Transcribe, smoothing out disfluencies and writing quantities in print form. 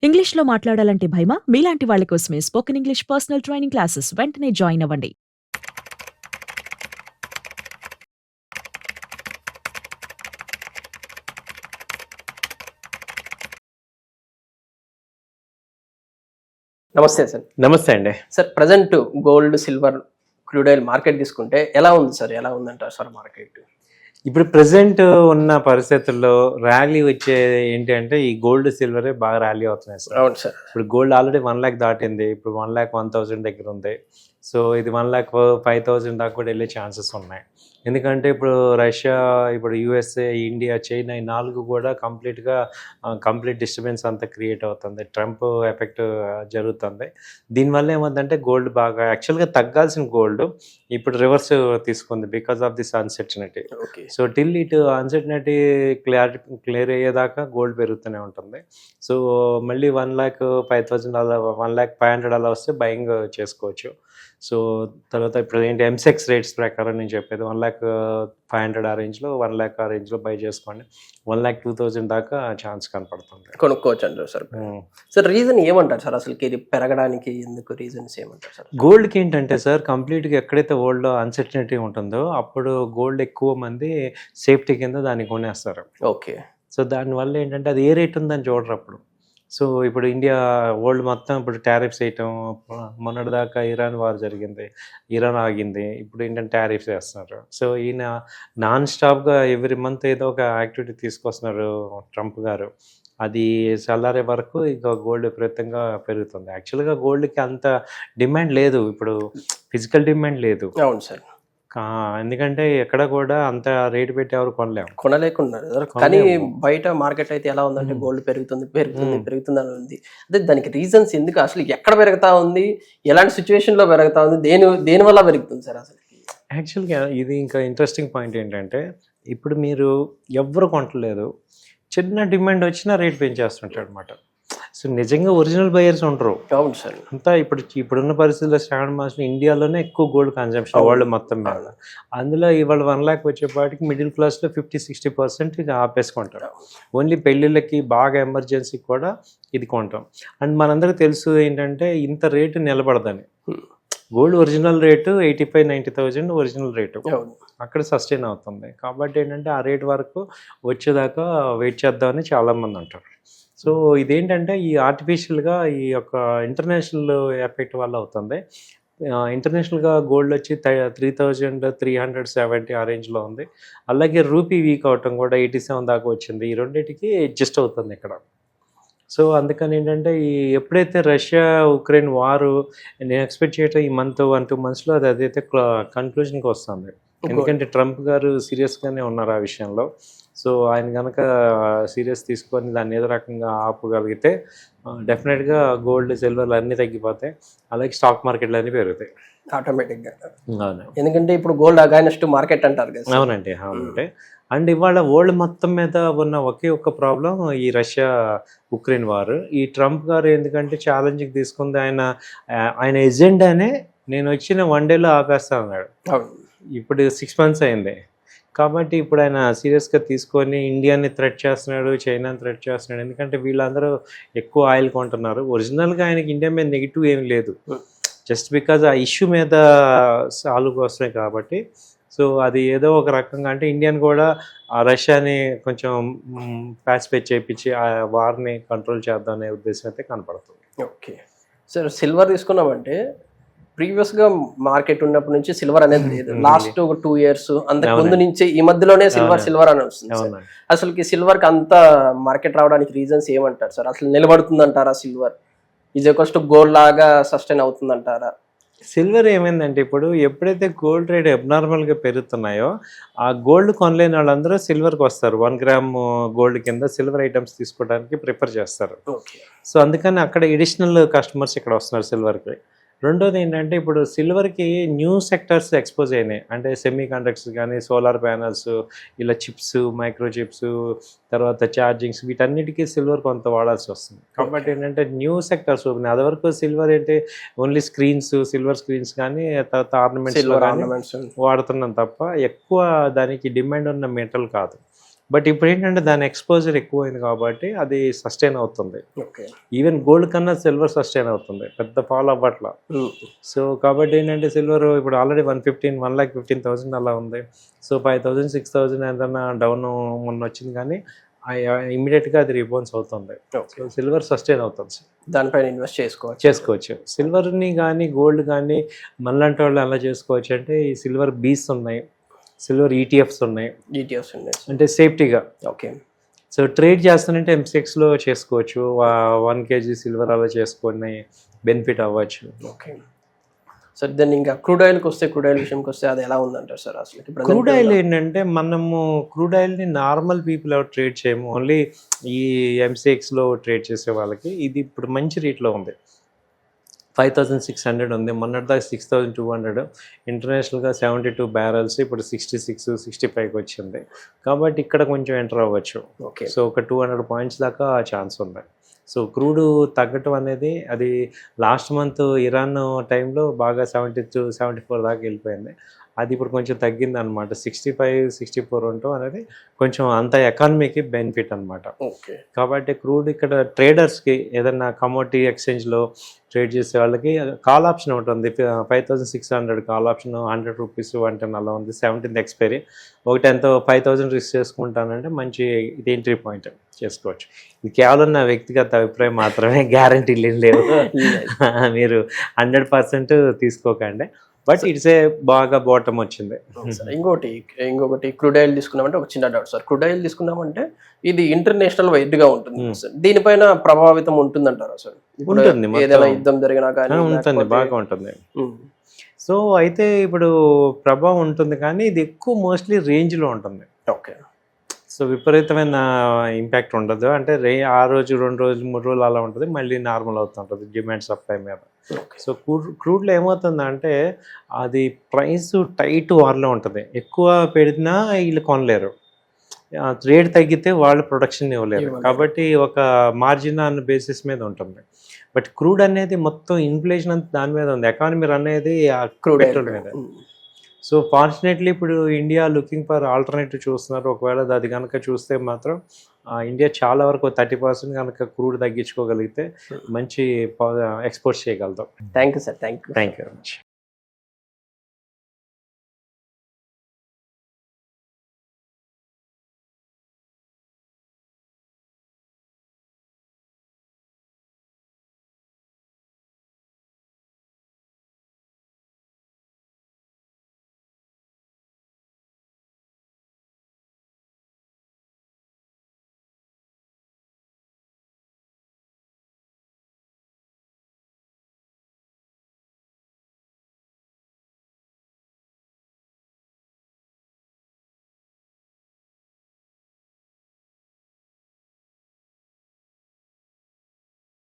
ఇంగ్లీష్‌లో మాట్లాడాలంటే భయమా? మీలాంటి వాళ్ళ కోసమే spoken English personal training classes వెంటనే జాయిన్ అవ్వండి. నమస్తే సార్. నమస్తే అండి. Sir present gold, silver, crude oil market తీసుకుంటే ఎలా ఉంది సార్? ఎలా ఉందంటారు సార్ మార్కెట్? ఇప్పుడు ప్రెజెంట్ ఉన్న పరిస్థితుల్లో ర్యాలీ వచ్చేది ఏంటి అంటే ఈ గోల్డ్, సిల్వరే బాగా ర్యాలీ అవుతున్నాయి సార్. అవును సార్. ఇప్పుడు గోల్డ్ ఆల్రెడీ 1,00,000 దాటింది. ఇప్పుడు 1,01,000 దగ్గర ఉంది. సో ఇది 1,05,000 దాకా కూడా వెళ్ళే ఛాన్సెస్ ఉన్నాయి. ఎందుకంటే ఇప్పుడు రష్యా, ఇప్పుడు యూఎస్ఏ, ఇండియా, చైనా ఈ 4 కూడా కంప్లీట్ డిస్టర్బెన్స్ అంతా క్రియేట్ అవుతుంది. ట్రంప్ ఎఫెక్ట్ జరుగుతుంది. దీనివల్ల ఏమవుతుందంటే గోల్డ్ బాగా యాక్చువల్గా తగ్గాల్సిన గోల్డ్ ఇప్పుడు రివర్స్ తీసుకుంది because of this uncertainty. Okay. So till ఇటు అన్సర్టనిటీ క్లియర్ అయ్యేదాకా గోల్డ్ పెరుగుతూనే ఉంటుంది. సో మళ్ళీ 1,05,000 అలా 1,05,500 అలా వస్తే బయింగ్ చేసుకోవచ్చు. సో తర్వాత ఇప్పుడు ఏంటి ఎంసెక్స్ రేట్స్ ప్రకారం నేను చెప్పేది 1,05,500 ఆ రేంజ్లో, 1,00,000 ఆ రేంజ్లో బై చేసుకోండి. 1,02,000 దాకా ఛాన్స్ కనపడుతుంది. కొనుక్కోవచ్చు అంటారు సార్. సార్ రీజన్ ఏమంటారు సార్? అసలు ఇది పెరగడానికి ఎందుకు రీజన్స్ ఏమంటారు సార్? గోల్డ్కి ఏంటంటే సార్ కంప్లీట్గా ఎక్కడైతే వరల్డ్లో అన్సర్టనిటీ ఉంటుందో అప్పుడు గోల్డ్ ఎక్కువ మంది సేఫ్టీ కింద దాన్ని కొనేస్తారు. ఓకే. సో దానివల్ల ఏంటంటే అది ఏ రేట్ ఉందని చూడరు అప్పుడు. సో ఇప్పుడు ఇండియా వరల్డ్ మొత్తం ఇప్పుడు టారిఫ్స్ వేయటం, మొన్నటిదాకా ఇరాన్ వార్ జరిగింది, ఇరాన్ ఆగింది, ఇప్పుడు ఏంటంటే టారిఫ్స్ వేస్తున్నారు. సో ఈయన నాన్ స్టాప్గా ఎవ్రీ మంత్ ఏదో ఒక యాక్టివిటీ తీసుకొస్తున్నారు ట్రంప్ గారు. అది చల్లారే వరకు ఇక గోల్డ్ విపరీతంగా పెరుగుతుంది. యాక్చువల్గా గోల్డ్కి అంత డిమాండ్ లేదు, ఇప్పుడు ఫిజికల్ డిమాండ్ లేదు. అవును సార్. ఎందుకంటే ఎక్కడ కూడా అంత రేటు పెట్టి ఎవరు కొనలేము, కొనలేకున్నారు సార్. కానీ బయట మార్కెట్ అయితే ఎలా ఉందంటే గోల్డ్ పెరుగుతుంది అని ఉంది. అదే దానికి రీజన్స్ ఎందుకు, అసలు ఎక్కడ పెరుగుతా ఉంది, ఎలాంటి సిచ్యువేషన్ లో పెరుగుతా ఉంది, దేని వల్ల పెరుగుతుంది సార్ అసలు? యాక్చువల్గా ఇది ఇంకా ఇంట్రెస్టింగ్ పాయింట్ ఏంటంటే ఇప్పుడు మీరు ఎవ్వరు కొనట్లేదు, చిన్న డిమాండ్ వచ్చినా రేట్ పెంచేస్తుంటాడు అనమాట. సో నిజంగా ఒరిజినల్ బయర్స్ ఉంటారు. అవును సార్. అంతా ఇప్పుడున్న పరిస్థితుల్లో శ్రావణ మాసం ఇండియాలోనే ఎక్కువ గోల్డ్ కన్జంప్షన్ వరల్డ్ మొత్తం మీద. అందులో ఇవాళ 1,00,000 వచ్చేపాటికి మిడిల్ క్లాస్లో 50-60% ఇక ఆపేసుకుంటారు. ఓన్లీ పెళ్ళిళ్ళకి బాగా ఎమర్జెన్సీకి కూడా ఇది కొంటాం. అండ్ మనందరికీ తెలుసు ఏంటంటే ఇంత రేటు నిలబడదని. Gold original rate 85,000-90,000 original rate అక్కడ సస్టైన్ అవుతుంది. కాబట్టి ఏంటంటే ఆ రేట్ వరకు వచ్చేదాకా వెయిట్ చేద్దామని చాలామంది అంటారు. సో ఇదేంటంటే ఈ ఆర్టిఫిషియల్గా ఈ యొక్క ఇంటర్నేషనల్ ఎఫెక్ట్ వల్ల అవుతుంది. ఇంటర్నేషనల్గా గోల్డ్ వచ్చి 3,370 ఆ రేంజ్లో ఉంది. అలాగే రూపీ వీక్ అవటం కూడా 87 దాకా వచ్చింది. ఈ రెండింటికి అడ్జస్ట్ అవుతుంది ఇక్కడ. సో అందుకని ఏంటంటే ఎప్పుడైతే రష్యా ఉక్రెయిన్ వారు నేను ఎక్స్పెక్ట్ చేయటం ఈ మంత్ 1-2 మంత్స్లో అదైతే కన్క్లూజన్కి వస్తుంది. ఎందుకంటే ట్రంప్ గారు సీరియస్గానే ఉన్నారు ఆ విషయంలో. సో ఆయన కనుక సీరియస్ తీసుకొని దాన్ని ఏదో రకంగా ఆపగలిగితే డెఫినెట్గా గోల్డ్, సిల్వర్లు అన్నీ తగ్గిపోతాయి. అలాగే స్టాక్ మార్కెట్లు అన్నీ పెరుగుతాయి ఆటోమేటిక్గా. అవును, ఎందుకంటే ఇప్పుడు గోల్డ్ అగైనెస్ట్ మార్కెట్ అంటారు కదా. అవునండి, అవునంటే. అండ్ ఇవాళ వరల్డ్ మొత్తం మీద ఉన్న ఒకే ఒక్క ప్రాబ్లం ఈ రష్యా ఉక్రెయిన్ వార్. ఈ ట్రంప్ గారు ఎందుకంటే ఛాలెంజ్కి తీసుకుంది ఆయన ఎజెండానే నేను వచ్చిన 1 డేలో ఆపేస్తా అన్నాడు. ఇప్పుడు 6 months అయింది. కాబట్టి ఇప్పుడు ఆయన సీరియస్గా తీసుకొని ఇండియాని థ్రెట్ చేస్తున్నాడు, చైనాని థ్రెట్ చేస్తున్నాడు. ఎందుకంటే వీళ్ళందరూ ఎక్కువ ఆయిల్ కొంటున్నారు. ఒరిజినల్గా ఆయనకి ఇండియా మీద నెగిటివ్ ఏమి లేదు, జస్ట్ బికాజ్ ఆ ఇష్యూ మీద సాల్వ్ వస్తున్నాయి కాబట్టి. సో అది ఏదో ఒక రకంగా అంటే ఇండియాని కూడా ఆ రష్యాని కొంచెం పాసిఫై చేయించి ఆ వార్ని కంట్రోల్ చేద్దాం అనే ఉద్దేశం అయితే కనపడుతుంది. Okay sir. సిల్వర్ తీసుకున్నామంటే ప్రీవియస్ గా మార్కెట్ ఉన్నప్పటి నుంచి సిల్వర్ అనేది లేదు. లాస్ట్ ఒక 2 years అంతకు ముందు నుంచి ఈ మధ్యలోనే సిల్వర్ అని వస్తుంది. అసలు సిల్వర్ కి అంత మార్కెట్ రావడానికి రీజన్స్ ఏమంటారు సార్? అసలు నిలబడుతుంది అంటారా? Silver is equals to gold లాగా సస్టైన్ అవుతుంది అంటారా? సిల్వర్ ఏమైందంటే ఇప్పుడు ఎప్పుడైతే గోల్డ్ రేట్ అబ్నార్మల్గా పెరుగుతున్నాయో ఆ గోల్డ్ కొనలేని వాళ్ళందరూ సిల్వర్కి వస్తారు. 1 గ్రామ్ గోల్డ్ కింద సిల్వర్ ఐటమ్స్ తీసుకోవడానికి ప్రిఫర్ చేస్తారు. సో అందుకని అక్కడ ఎడిషనల్ కస్టమర్స్ ఇక్కడ వస్తున్నారు సిల్వర్కి. రెండోది ఏంటంటే ఇప్పుడు సిల్వర్కి న్యూ సెక్టర్స్ ఎక్స్పోజ్ అయినాయి. అంటే సెమీ కండక్టర్స్ కానీ, సోలార్ ప్యానల్స్, ఇలా చిప్స్, మైక్రో చిప్స్, తర్వాత ఛార్జింగ్స్, వీటన్నిటికీ సిల్వర్ కొంత వాడాల్సి వస్తుంది. కాబట్టి ఏంటంటే న్యూ సెక్టర్స్ ఓపెన్. అదివరకు సిల్వర్ ఏంటి ఓన్లీ సిల్వర్ స్క్రీన్స్ కానీ, తర్వాత ఆర్నమెంట్స్ వాడుతున్నాం తప్ప ఎక్కువ దానికి డిమాండ్ ఉన్న మెటల్ కాదు. బట్ ఇప్పుడు ఏంటంటే దాని ఎక్స్పోజర్ ఎక్కువైంది కాబట్టి అది సస్టైన్ అవుతుంది. ఓకే. ఈవెన్ గోల్డ్ కన్నా సిల్వర్ సస్టైన్ అవుతుంది, పెద్ద ఫాలో అవ్వట్ల. సో కాబట్టి ఏంటంటే సిల్వర్ ఇప్పుడు ఆల్రెడీ 1,15,000 అలా ఉంది. సో 5,000 6,000 ఏదైనా డౌన్ మొన్న వచ్చింది, కానీ ఇమీడియట్గా అది రిబౌన్స్ అవుతుంది. సో సిల్వర్ సస్టైన్ అవుతుంది, దానిపైన ఇన్వెస్ట్ చేసుకోవచ్చు. సిల్వర్ని కానీ గోల్డ్ కానీ మనలాంటి వాళ్ళు ఎలా చేసుకోవచ్చు అంటే ఈ సిల్వర్ బీస్ ఉన్నాయి, సిల్వర్ ఈటీఎఫ్స్ ఉన్నాయి, అంటే సేఫ్టీగా. ఓకే. సో ట్రేడ్ చేస్తానంటే MCXలో చేసుకోవచ్చు, 1 kg సిల్వర్ అలా చేసుకొని బెనిఫిట్ అవ్వచ్చు. Okay sir. దెన్ ఇంకా క్రూడ్ ఆయిల్కి వస్తే, క్రూడ్ ఆయిల్ విషయంకి వస్తే అది ఎలా ఉందంటారు సార్ అసలు? క్రూడ్ ఆయిల్ ఏంటంటే మనము క్రూడ్ ఆయిల్ని నార్మల్ పీపుల్ ఎవరు ట్రేడ్ చేయము, ఓన్లీ ఈ MCXలో ట్రేడ్ చేసే వాళ్ళకి ఇది ఇప్పుడు మంచి రేట్లో ఉంది. 5,600 ఉంది, మొన్నటిదాకా 6,200. ఇంటర్నేషనల్గా 72 బ్యారల్స్ ఇప్పుడు 66 65కి వచ్చింది, కాబట్టి ఇక్కడ కొంచెం ఎంటర్ అవ్వచ్చు. ఓకే. సో ఒక 200 పాయింట్స్ దాకా ఛాన్స్ ఉంది. సో క్రూడ్ తగ్గటం అనేది అది లాస్ట్ మంత్ ఇరాన్ టైంలో బాగా 72 74 దాకా వెళ్ళిపోయింది, అది ఇప్పుడు కొంచెం తగ్గింది అనమాట. 65 64 ఉండటం అనేది కొంచెం అంత ఎకానమీకి బెనిఫిట్ అనమాట. ఓకే. కాబట్టి క్రూడ్ ఇక్కడ ట్రేడర్స్కి ఏదైనా కమోడిటీ ఎక్స్చేంజ్లో ట్రేడ్ చేసే వాళ్ళకి కాల్ ఆప్షన్ ఒకటి ఉంది, 5,600 కాల్ ఆప్షన్, 100 రూపీస్ 110 అలా ఉంది. 17th expiry. ఒకటి ఎంతో 5,000 రిస్క్ చేసుకుంటానంటే మంచి ఇది ఎంట్రీ పాయింట్ చేసుకోవచ్చు. ఇది కేవలం నా వ్యక్తిగత అభిప్రాయం మాత్రమే, గ్యారంటీలు లేవు. మీరు 100% తీసుకోకండి, బట్ ఇట్స్ ఏ బాగా బాటమ్ వచ్చింది. ఇంకొకటి క్రూడ్ ఆయిల్ తీసుకున్నామంటే ఒక చిన్న డౌట్ సార్. క్రూడ్ ఆయిల్ తీసుకున్నామంటే ఇది ఇంటర్నేషనల్ వైడ్ గా ఉంటుంది సార్, దీనిపైన ప్రభావితం ఉంటుందంటారా సార్? ఉంటుంది, ఏదైనా యుద్ధం జరిగినా కానీ ఉంటుంది, బాగా ఉంటుంది. సో అయితే ఇప్పుడు ప్రభావం ఉంటుంది, కానీ ఇది ఎక్కువ మోస్ట్లీ రేంజ్లో ఉంటుంది. ఓకే. సో విపరీతమైన ఇంపాక్ట్ ఉండదు, అంటే ఆ రోజు 2 రోజులు 3 రోజులు అలా ఉంటుంది, మళ్ళీ నార్మల్ అవుతుంటుంది డిమాండ్ సప్లై మీద. సో క్రూడ్లో ఏమవుతుందంటే అది ప్రైస్ టైట్ వార్లో ఉంటుంది, ఎక్కువ పెడినా వీళ్ళు కొనలేరు, రేట్ తగ్గితే వాళ్ళు ప్రొడక్షన్ ఇవ్వలేరు, కాబట్టి ఒక మార్జిన్ అన్న బేసిస్ మీద ఉంటుంది. బట్ క్రూడ్ అనేది మొత్తం ఇన్ఫ్లేషన్ అంతా దాని మీద ఉంది, ఎకానమీ రన్ అనేది పెట్రోల్ మీద. సో ఫార్చునేట్లీ ఇప్పుడు ఇండియా లుకింగ్ ఫర్ ఆల్టర్నేటివ్ చూస్తున్నారు. ఒకవేళ అది కనుక చూస్తే మాత్రం ఇండియా చాలా వరకు 30% కనుక క్రూడ్ తగ్గించుకోగలిగితే మంచి ఎక్స్పోర్ట్ చేయగలుగుతాం. Thank you sir. Thank you very much.